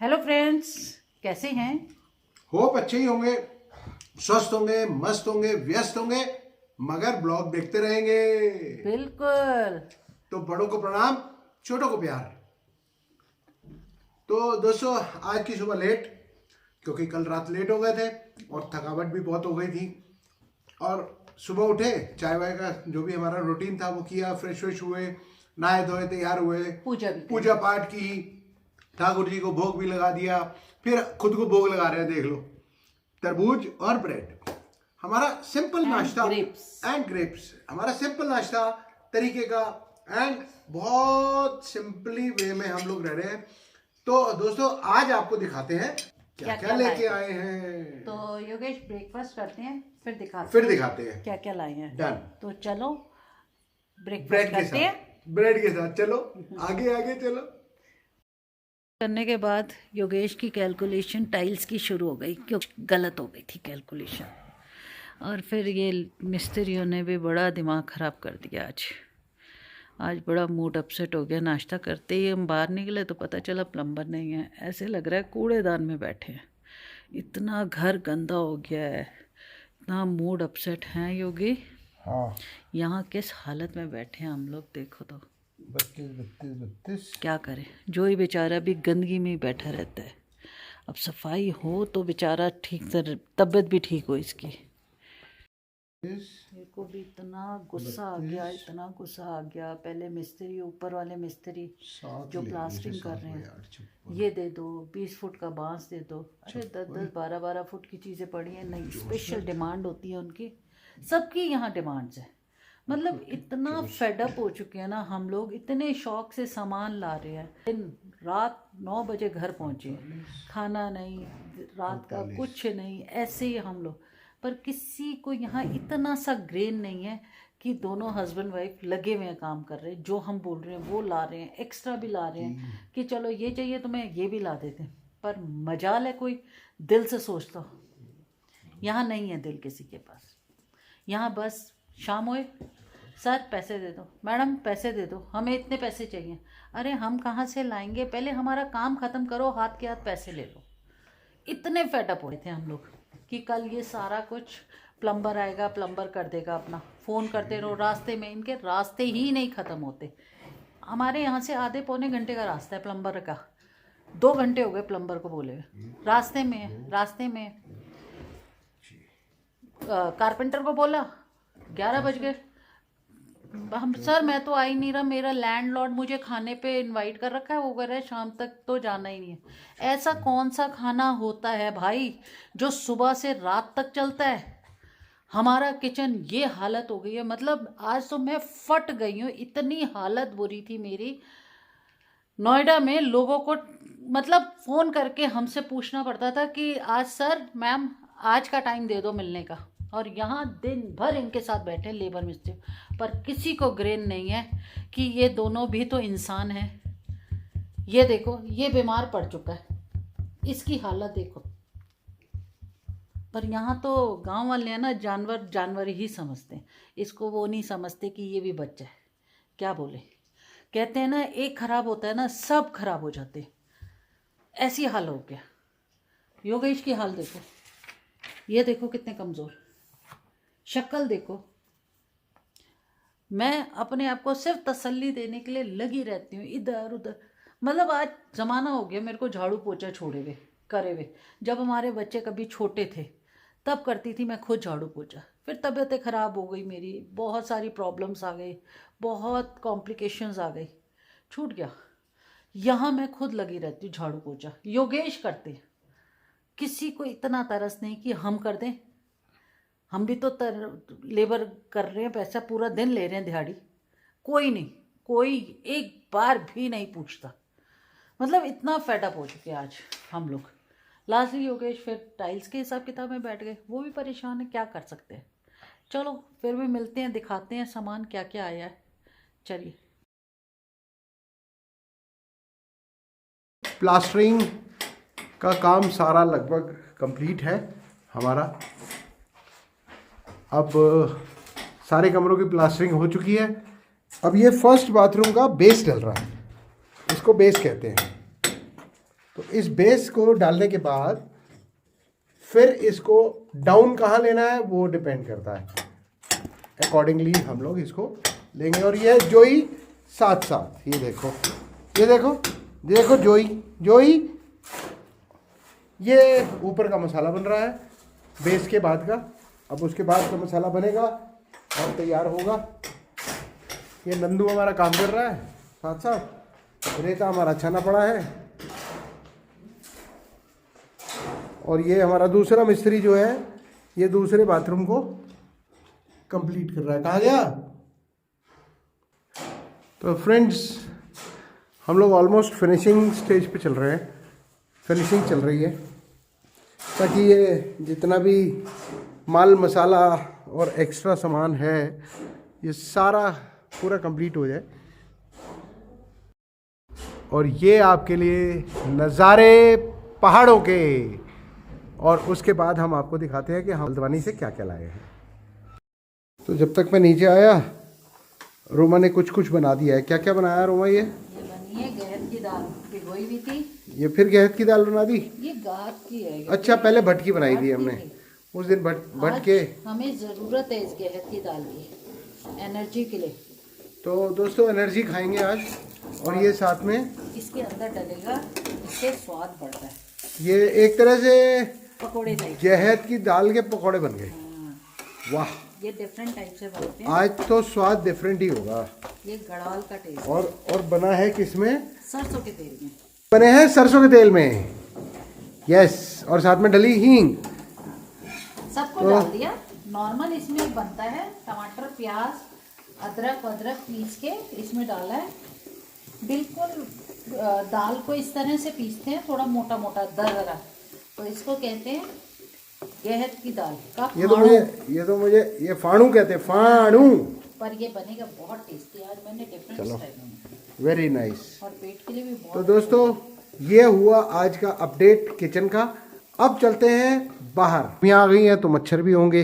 Hello friends, कैसे हैं? Hope अच्छे ही होंगे, स्वस्थ होंगे, मस्त होंगे, व्यस्त होंगे, मगर ब्लॉग देखते रहेंगे। बिल्कुल। तो बड़ों को प्रणाम, छोटों को प्यार। तो दोस्तों, आज की सुबह लेट, क्योंकि कल रात लेट हो गए थे और थकावट भी बहुत हो गई थी। और सुबह उठे, चाय वाय का जो भी हमारा रूटीन था वो किया, फ्रेश व्रेश हुए, नहाए धोए, तैयार हुए, पूजा पाठ की, ठाकुर जी को भोग भी लगा दिया, फिर खुद को भोग लगा रहे हैं, देख लो, तरबूज और ब्रेड। हमारा सिंपल नाश्ता एंड ग्रेप्स, हमारा सिंपल नाश्ता तरीके का एंड बहुत सिंपली वे में हम लोग रह रहे हैं। तो दोस्तों, आज आपको दिखाते हैं क्या क्या लेके आए हैं। तो योगेश, ब्रेकफास्ट करते हैं, फिर दिखाते हैं क्या क्या लाए हैं। डन। तो चलो ब्रेड ब्रेकफास्ट के करते साथ, हैं। ब्रेड के साथ चलो आगे आगे चलो। करने के बाद योगेश की कैलकुलेशन टाइल्स की शुरू हो गई, क्योंकि गलत हो गई थी कैलकुलेशन। और फिर ये मिस्त्रियों ने भी बड़ा दिमाग ख़राब कर दिया। आज बड़ा मूड अपसेट हो गया। नाश्ता करते ही हम बाहर निकले तो पता चला प्लम्बर नहीं है। ऐसे लग रहा है कूड़ेदान में बैठे हैं, इतना घर गंदा हो गया है, इतना मूड अपसेट है योगी। हाँ, यहाँ किस हालत में बैठे हैं हम लोग, देखो तो। 32 क्या करें, जो ही बेचारा भी गंदगी में ही बैठा रहता है। अब सफाई हो तो बेचारा ठीक से तबीयत भी ठीक हो इसकी। मेरे को भी इतना गुस्सा आ गया, इतना गुस्सा आ गया। पहले मिस्त्री, ऊपर वाले मिस्त्री जो प्लास्टरिंग कर रहे हैं, ये दे दो, 20 फुट का बांस दे दो। अरे 10-10, 12-12 फुट की चीज़ें पड़ी हैं। नहीं, स्पेशल डिमांड होती है उनकी, सबकी यहाँ डिमांड्स है। मतलब इतना फेडअप हो चुके हैं ना हम लोग, इतने शौक से सामान ला रहे हैं, दिन रात 9 बजे घर पहुँचे, खाना नहीं, रात का कुछ नहीं, ऐसे ही हम लोग। पर किसी को यहाँ इतना सा ग्रेन नहीं है कि दोनों हस्बैंड वाइफ लगे हुए हैं, काम कर रहे हैं, जो हम बोल रहे हैं वो ला रहे हैं, एक्स्ट्रा भी ला रहे हैं कि चलो ये चाहिए तो मैं ये भी ला देते हैं। पर मजाल है कोई दिल से सोचता हो? यहाँ नहीं है दिल किसी के पास। यहाँ बस शाम होए, सर पैसे दे दो, मैडम पैसे दे दो, हमें इतने पैसे चाहिए। अरे हम कहाँ से लाएंगे, पहले हमारा काम ख़त्म करो, हाथ के हाथ पैसे ले लो। इतने फेडअप हो रहे थे हम लोग कि कल ये सारा कुछ प्लम्बर आएगा, प्लम्बर कर देगा अपना। फ़ोन करते रहो, रास्ते में इनके रास्ते ही नहीं ख़त्म होते। हमारे यहाँ से आधे पौने घंटे का रास्ता है प्लम्बर का, 2 घंटे हो गए प्लम्बर को बोले हुए। रास्ते में कारपेंटर को बोला, 11 बज गए। हम सर मैं तो आ ही नहीं रहा, मेरा लैंडलॉर्ड मुझे खाने पे इनवाइट कर रखा है, वो कह रहा है शाम तक तो जाना ही नहीं है। ऐसा कौन सा खाना होता है भाई जो सुबह से रात तक चलता है? हमारा किचन ये हालत हो गई है, मतलब आज तो मैं फट गई हूँ, इतनी हालत बुरी थी मेरी। नोएडा में लोगों को मतलब फ़ोन करके हमसे पूछना पड़ता था कि आज सर मैम आज का टाइम दे दो मिलने का। और यहाँ दिन भर इनके साथ बैठे लेबर मिस्त्री, पर किसी को ग्रेन नहीं है कि ये दोनों भी तो इंसान हैं। ये देखो, ये बीमार पड़ चुका है, इसकी हालत देखो। पर यहाँ तो गांव वाले हैं ना, जानवर जानवर ही समझते हैं इसको, वो नहीं समझते कि ये भी बच्चा है। क्या बोले, कहते हैं ना एक खराब होता है ना सब खराब हो जाते। ऐसी हाल हो गया। योगेश की हाल देखो, ये देखो कितने कमज़ोर, शक्ल देखो। मैं अपने आप को सिर्फ तसल्ली देने के लिए लगी रहती हूँ इधर उधर। मतलब आज ज़माना हो गया मेरे को झाड़ू पोछा छोड़े हुए करे हुए। जब हमारे बच्चे कभी छोटे थे तब करती थी मैं खुद झाड़ू पोछा। फिर तबीयतें ख़राब हो गई मेरी, बहुत सारी प्रॉब्लम्स आ गई, बहुत कॉम्प्लिकेशंस आ गई, छूट गया। यहाँ मैं खुद लगी रहती हूँ झाड़ू पोछा। योगेश करते, किसी को इतना तरस नहीं कि हम कर दें। हम भी तो लेबर कर रहे हैं, पैसा पूरा दिन ले रहे हैं दिहाड़ी, कोई नहीं, कोई एक बार भी नहीं पूछता। मतलब इतना फेडअप हो चुके हैं आज हम लोग। लास्टली योगेश फिर टाइल्स के हिसाब किताब में बैठ गए, वो भी परेशान है, क्या कर सकते हैं। चलो फिर भी मिलते हैं, दिखाते हैं सामान क्या क्या आया है। चलिए। प्लास्टरिंग का काम सारा लगभग कंप्लीट है हमारा। अब सारे कमरों की प्लास्टरिंग हो चुकी है। अब ये फर्स्ट बाथरूम का बेस डल रहा है, इसको बेस कहते हैं। तो इस बेस को डालने के बाद फिर इसको डाउन कहाँ लेना है वो डिपेंड करता है, अकॉर्डिंगली हम लोग इसको लेंगे। और ये जोई साथ साथ, ये देखो, ये देखो, देखो जोई, ये ऊपर का मसाला बन रहा है बेस के बाद का। अब उसके बाद का मसाला बनेगा और तैयार होगा। ये नंदू हमारा काम कर रहा है साथ साथ, रेता हमारा छना पड़ा है, और ये हमारा दूसरा मिस्त्री जो है ये दूसरे बाथरूम को कंप्लीट कर रहा है। कहाँ गया? तो फ्रेंड्स, हम लोग ऑलमोस्ट फिनिशिंग स्टेज पे चल रहे हैं, फिनिशिंग चल रही है, ताकि ये जितना भी माल मसाला और एक्स्ट्रा सामान है ये सारा पूरा कंप्लीट हो जाए। और ये आपके लिए नज़ारे पहाड़ों के, और उसके बाद हम आपको दिखाते हैं कि हम हल्द्वानी से क्या क्या लाए हैं। तो जब तक मैं नीचे आया रोमा ने कुछ कुछ बना दिया है। क्या क्या बनाया रोमा? ये बनी है गहत की दाल, भिगोई हुई थी। ये फिर गहत की दाल बना दी? ये गात की है। अच्छा, पहले भट की बनाई थी हमने उस दिन, भट के। हमें ज़रूरत है इस गहत की दाल की एनर्जी के लिए। तो दोस्तों एनर्जी खाएंगे आज, और ये साथ में इसके अंदर डलेगा, इससे स्वाद बढ़ता है। ये एक तरह से पकोड़े टाइप, गहत की दाल के पकोड़े बन गए। वाह, ये डिफरेंट टाइप से बनते हैं। आज तो स्वाद डिफरेंट ही होगा। ये गढ़वाल का टेस्ट, और बना है किसमें? सरसों के तेल में बने हैं, सरसों के तेल में। यस, और साथ में डली हींग, सबको डाल दिया। नॉर्मल इसमें बनता है, टमाटर प्याज अदरक पीस के इसमें डाला है। बिल्कुल दाल को इस तरह से पीसते हैं, थोड़ा मोटा मोटा दरदरा, तो इसको कहते हैं गहत की दाल का। ये फाणू कहते हैं, फाणू। पर ये बनेगा बहुत टेस्टी। आज मैंने डिफरेंट स्टाइल में, वेरी नाइस, और पेट के लिए भी बहुत। तो दोस्तों ये हुआ आज का अपडेट किचन का। अब चलते हैं बाहर। यहाँ आ गई हैं तो मच्छर भी होंगे,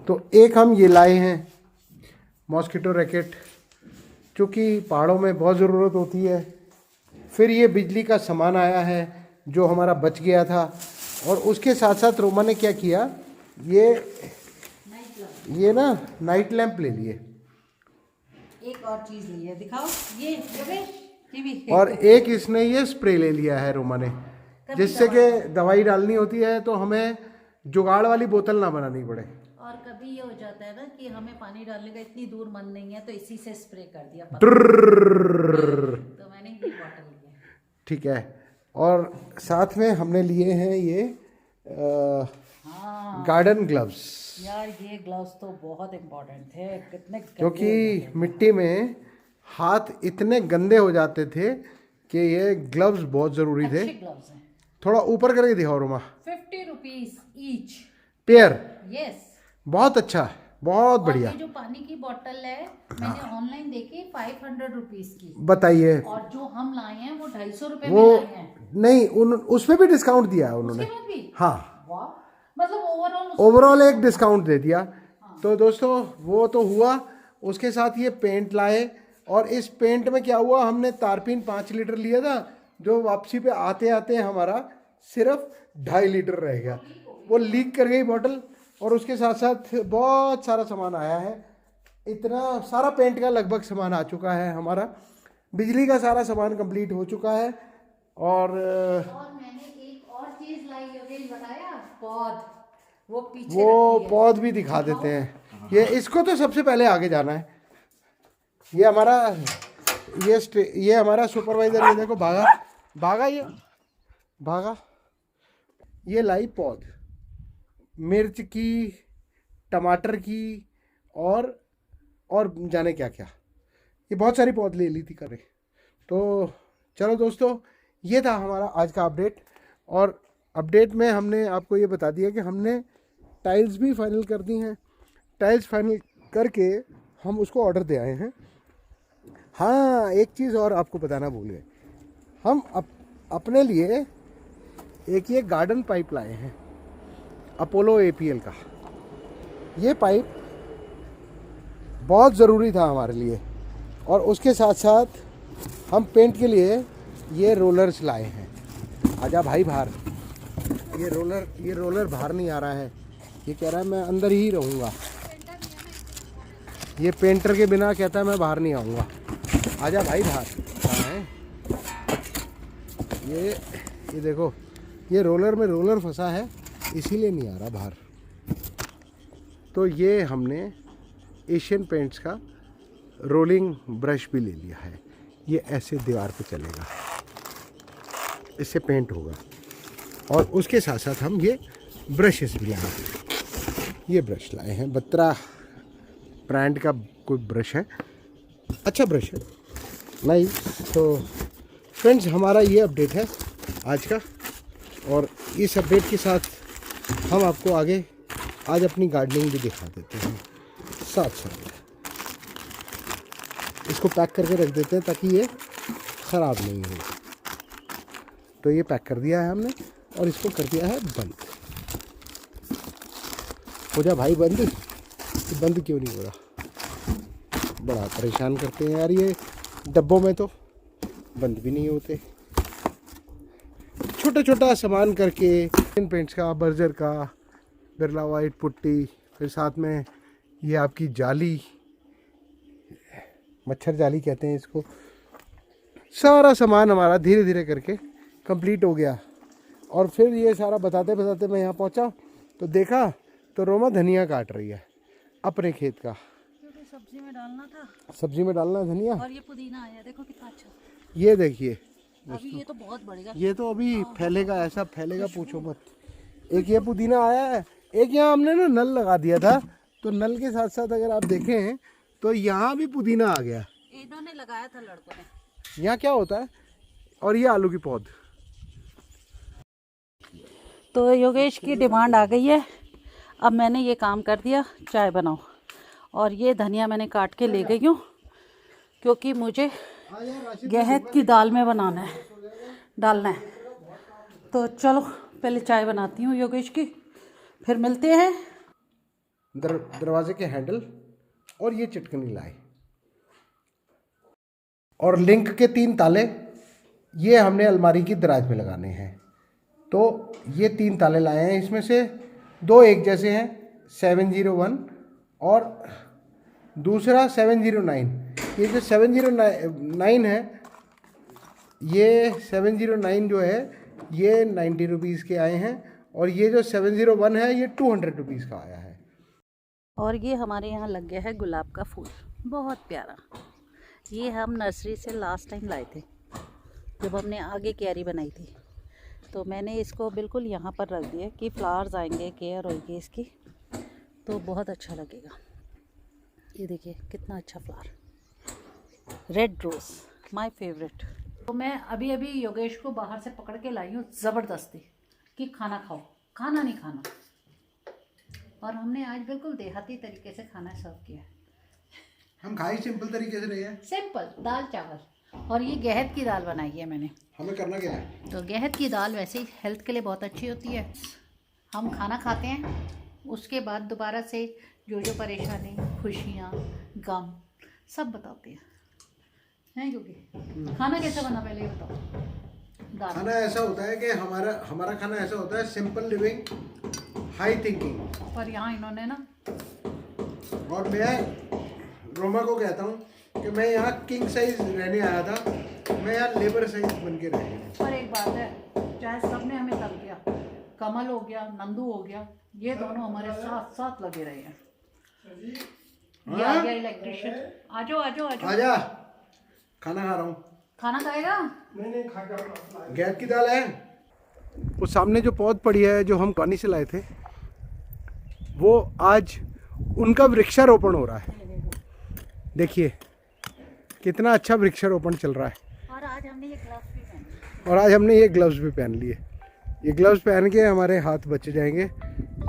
तो एक हम ये लाए हैं मॉस्किटो रैकेट, चूँकि पहाड़ों में बहुत ज़रूरत होती है। फिर ये बिजली का सामान आया है जो हमारा बच गया था, और उसके साथ साथ रोमा ने क्या किया, ये ना नाइट लैंप ले लिए। एक और चीज़ ली है, दिखाओ। ये भी और एक इसने ये स्प्रे ले लिया है रोमा ने, जिससे कि दवाई डालनी होती है तो हमें जुगाड़ वाली बोतल ना बनानी पड़े। और कभी ये हो जाता है ना कि हमें पानी डालने का इतनी दूर मन नहीं है, तो इसी से स्प्रे कर दिया, तो मैंने ये बॉटल लिया। ठीक है, और साथ में हमने लिए हैं ये गार्डन ग्लव्स। यार ये ग्लव्स तो बहुत इम्पोर्टेंट थे, कितने, क्योंकि मिट्टी में हाथ इतने गंदे हो जाते थे कि ये ग्लव्स बहुत ज़रूरी थे। ग्लव्स हैं। थोड़ा ऊपर करके दिखाओ Roma. 50 rupees each pair. Yes, बहुत अच्छा, बहुत बढ़िया। ये जो पानी की बोतल है मैंने ऑनलाइन देखी 500 रुपीज की। बताइए। और जो हम लाए हैं वो 250 रुपए वो में लाए हैं। नहीं, उसमें भी डिस्काउंट दिया है उन्होंने। हाँ, मतलब ओवरऑल एक डिस्काउंट दे दिया। तो दोस्तों वो तो हुआ, उसके साथ ये पेंट लाए, और इस पेंट में क्या हुआ, हमने तारपीन 5 लीटर लिया था, जो वापसी पे आते आते हमारा सिर्फ 2.5 लीटर रह गया, वो लीक कर गई बॉटल। और उसके साथ साथ बहुत सारा सामान आया है, इतना सारा पेंट का लगभग सामान आ चुका है हमारा, बिजली का सारा सामान कंप्लीट हो चुका है। और मैंने एक और चीज लाई, बताया, पौध, वो पीछे वो पौध भी दिखा देते हैं। ये इसको तो सबसे पहले आगे जाना है। ये हमारा ये हमारा सुपरवाइजर, ये देखो भागा ये लाई पौध, मिर्च की, टमाटर की, और जाने क्या क्या, ये बहुत सारी पौध ले ली थी करे। तो चलो दोस्तों, ये था हमारा आज का अपडेट। और अपडेट में हमने आपको ये बता दिया कि हमने टाइल्स भी फाइनल कर दी हैं। टाइल्स फाइनल करके हम उसको ऑर्डर दे आए हैं। हाँ, एक चीज़ और आपको बताना भूल गए, हम अपने लिए एक ये गार्डन पाइप लाए हैं अपोलो APL का। ये पाइप बहुत ज़रूरी था हमारे लिए, और उसके साथ साथ हम पेंट के लिए ये रोलर्स लाए हैं। आजा भाई बाहर। ये रोलर बाहर नहीं आ रहा है, ये कह रहा है मैं अंदर ही रहूँगा। ये पेंटर के बिना कहता है मैं बाहर नहीं आऊँगा। आजा भाई बाहर। कहाँ है ये देखो, ये रोलर में रोलर फंसा है इसीलिए नहीं आ रहा बाहर। तो ये हमने एशियन पेंट्स का रोलिंग ब्रश भी ले लिया है। ये ऐसे दीवार पे चलेगा, इससे पेंट होगा। और उसके साथ साथ हम ये ब्रशेस भी लाए। ये ब्रश लाए हैं, बत्रा ब्रांड का कोई ब्रश है, अच्छा ब्रश है नहीं। तो फ्रेंड्स, हमारा ये अपडेट है आज का। और इस अपडेट के साथ हम आपको आगे आज अपनी गार्डनिंग भी दिखा देते हैं साथ साथ। इसको पैक करके रख देते हैं ताकि ये ख़राब नहीं हो। तो ये पैक कर दिया है हमने और इसको कर दिया है बंद। हो जा भाई बंद। ये बंद क्यों नहीं हो रहा? बड़ा परेशान करते हैं यार ये डब्बों में, तो बंद भी नहीं होते। छोटा छोटा सामान करके इन पेंट्स का, बर्जर का, बिरला वाइट पुट्टी, फिर साथ में ये आपकी जाली, मच्छर जाली कहते हैं इसको। सारा सामान हमारा धीरे धीरे करके कंप्लीट हो गया। और फिर ये सारा बताते बताते मैं यहाँ पहुँचा तो देखा तो रोमा धनिया काट रही है अपने खेत का। क्योंकि सब्जी में डालना था। सब्जी में डालना धनिया। और ये पुदीना आया, देखो कितना अच्छा। ये देखिए, अभी ये तो बहुत बढ़ेगा। ये तो अभी फैलेगा, ऐसा फैलेगा पूछो मत। एक ये पुदीना आया है, एक यहाँ हमने ना नल लगा दिया था, तो नल के साथ साथ अगर आप देखें तो यहाँ भी पुदीना आ गया। इन्होंने लगाया था लड़कों ने। यहाँ क्या होता है? और ये आलू की पौध। तो योगेश की डिमांड आ गई है, अब मैंने ये काम कर दिया, चाय बनाओ। और ये धनिया मैंने काट के ले गई हूँ क्योंकि मुझे गहत की दाल में डालना है। तो चलो पहले चाय बनाती हूँ योगेश की, फिर मिलते हैं। दरवाजे के हैंडल और ये चिटकनी लाए और लिंक के 3 ताले, ये हमने अलमारी की दराज में लगाने हैं। तो ये 3 ताले लाए हैं, इसमें से 2 एक जैसे हैं, 701 और दूसरा 709। ये जो 709 है, ये 709 जो है ये 90 रुपीज़ के आए हैं और ये जो 701 है ये 200 रुपीज़ का आया है। और ये हमारे यहाँ लग गया है गुलाब का फूल, बहुत प्यारा। ये हम नर्सरी से लास्ट टाइम लाए थे जब हमने आगे क्यारी बनाई थी। तो मैंने इसको बिल्कुल यहाँ पर रख दिया कि फ्लावर्स आएंगे, केयर होगी इसकी, तो बहुत अच्छा लगेगा। ये देखिए कितना अच्छा flower, red rose my favourite. तो मैं अभी अभी योगेश को बाहर से पकड़ के लाई हूँ ज़बरदस्ती कि खाना खाओ, खाना नहीं खाना। और हमने आज बिल्कुल देहाती तरीके से खाना सर्व किया है। हम खाई सिंपल तरीके से रहे हैं, सिंपल दाल चावल। और ये गहत की दाल बनाई है मैंने। हमें करना क्या है? तो गहत की दाल वैसे ही हेल्थ के लिए बहुत अच्छी होती है। हम खाना खाते हैं, उसके बाद दोबारा से जो जो परेशानी, खुशियाँ, गम सब बताते हैं क्योंकि खाना कैसा बना पहले ये बताओ। दाल खाना ऐसा होता है कि हमारा खाना ऐसा होता है, सिंपल लिविंग, हाई थिंकिंग। पर यहाँ इन्होंने ना, और मैं रोमा को कहता हूँ कि मैं यहाँ किंग साइज रहने आया था, मैं यहाँ लेबर साइज बन के रह गया। पर एक बात है, चाहे सबने हमें तंग किया, कमल हो गया, नंदू हो गया, ये दोनों हमारे साथ साथ लगे रहे हैं। ये आ गया इलेक्ट्रिशियन। आजो आजो आजो, आजा, खाना खा रहा हूँ। खाना खाएगा? नहीं खा कर। गैस की दाल है। वो सामने जो पौध पड़ी है जो हम पानी से लाए थे, वो आज उनका वृक्षारोपण हो रहा है। देखिए कितना अच्छा वृक्षारोपण चल रहा है। और आज हमने ये ग्लव्स भी पहन लिए। ये ग्लव्स पहन के हमारे हाथ बच जाएंगे,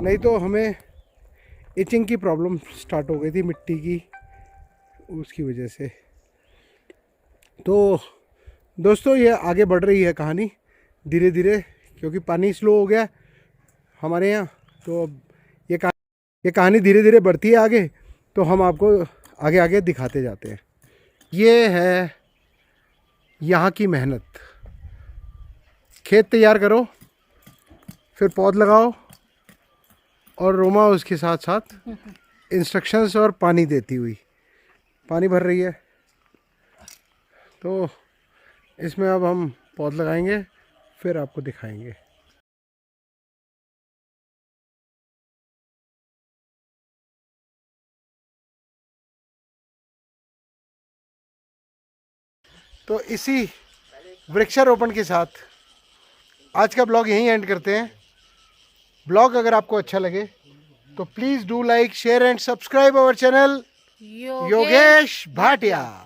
नहीं तो हमें इचिंग की प्रॉब्लम स्टार्ट हो गई थी मिट्टी की, उसकी वजह से। तो दोस्तों ये आगे बढ़ रही है कहानी धीरे धीरे, क्योंकि पानी स्लो हो गया हमारे यहाँ। तो ये कहानी धीरे धीरे बढ़ती है आगे, तो हम आपको आगे आगे दिखाते जाते हैं। ये है यहाँ की मेहनत। खेत तैयार करो, फिर पौध लगाओ, और रोमा उसके साथ साथ इंस्ट्रक्शंस और पानी देती हुई पानी भर रही है। तो इसमें अब हम पौध लगाएंगे, फिर आपको दिखाएंगे। तो इसी वृक्षारोपण के साथ आज का ब्लॉग यहीं एंड करते हैं। ब्लॉग अगर आपको अच्छा लगे तो please do like, share and subscribe our channel Yogesh Bhatia.